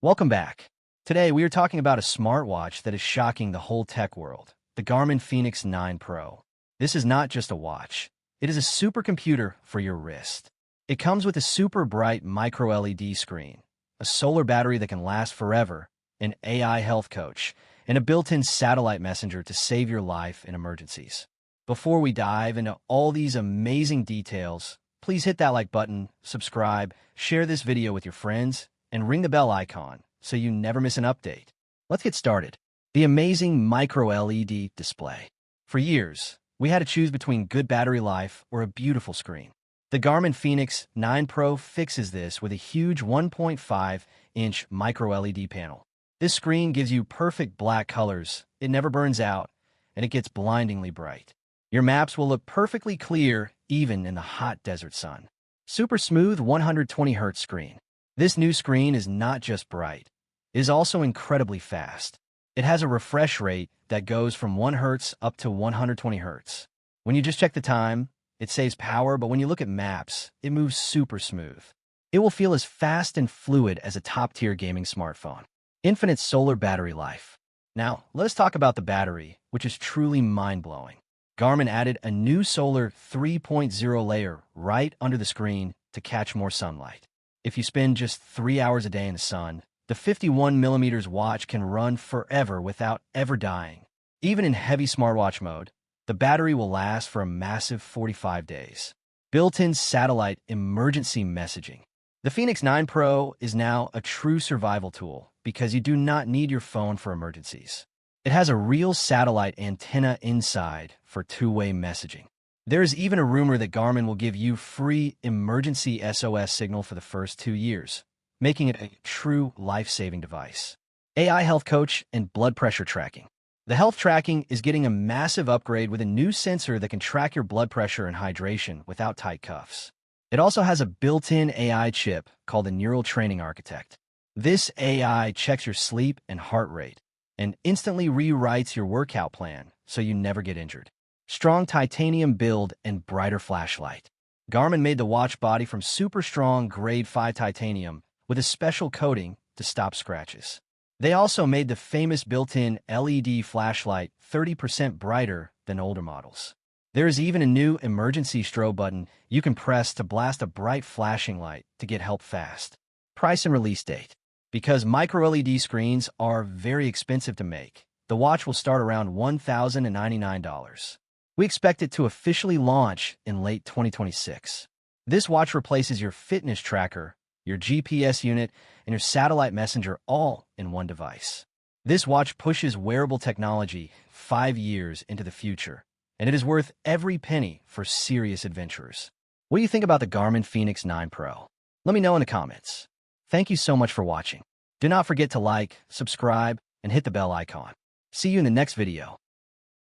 Welcome back. Today, we are talking about a smartwatch that is shocking the whole tech world, the Garmin Fenix 9 Pro. This is not just a watch. It is a supercomputer for your wrist. It comes with a super bright micro-LED screen, a solar battery that can last forever, an AI health coach, and a built-in satellite messenger to save your life in emergencies. Before we dive into all these amazing details, please hit that like button, subscribe, share this video with your friends, and ring the bell icon so you never miss an update. Let's get started. The amazing micro-LED display. For years, we had to choose between good battery life or a beautiful screen. The Garmin Fenix 9 Pro fixes this with a huge 1.5-inch micro-LED panel. This screen gives you perfect black colors, it never burns out, and it gets blindingly bright. Your maps will look perfectly clear even in the hot desert sun. Super smooth 120Hz screen. This new screen is not just bright, it is also incredibly fast. It has a refresh rate that goes from 1 Hz up to 120 Hz. When you just check the time, it saves power, but when you look at maps, it moves super smooth. It will feel as fast and fluid as a top-tier gaming smartphone. Infinite solar battery life. Now, let's talk about the battery, which is truly mind-blowing. Garmin added a new solar 3.0 layer right under the screen to catch more sunlight. If you spend just 3 hours a day in the sun, the 51mm watch can run forever without ever dying. Even in heavy smartwatch mode, the battery will last for a massive 45 days. Built-in satellite emergency messaging. The Fenix 9 Pro is now a true survival tool because you do not need your phone for emergencies. It has a real satellite antenna inside for two-way messaging. There is even a rumor that Garmin will give you free emergency SOS signal for the first 2 years, making it a true life-saving device. AI health coach and blood pressure tracking. The health tracking is getting a massive upgrade with a new sensor that can track your blood pressure and hydration without tight cuffs. It also has a built-in AI chip called the Neural Training Architect. This AI checks your sleep and heart rate and instantly rewrites your workout plan so you never get injured. Strong titanium build and brighter flashlight. Garmin made the watch body from super strong grade 5 titanium with a special coating to stop scratches. They also made the famous built-in LED flashlight 30% brighter than older models. There is even a new emergency strobe button you can press to blast a bright flashing light to get help fast. Price and release date. Because micro-LED screens are very expensive to make, the watch will start around $1,099. We expect it to officially launch in late 2026. This watch replaces your fitness tracker, your GPS unit, and your satellite messenger all in one device. This watch pushes wearable technology 5 years into the future, and it is worth every penny for serious adventurers. What do you think about the Garmin Fenix 9 Pro? Let me know in the comments. Thank you so much for watching. Do not forget to like, subscribe, and hit the bell icon. See you in the next video.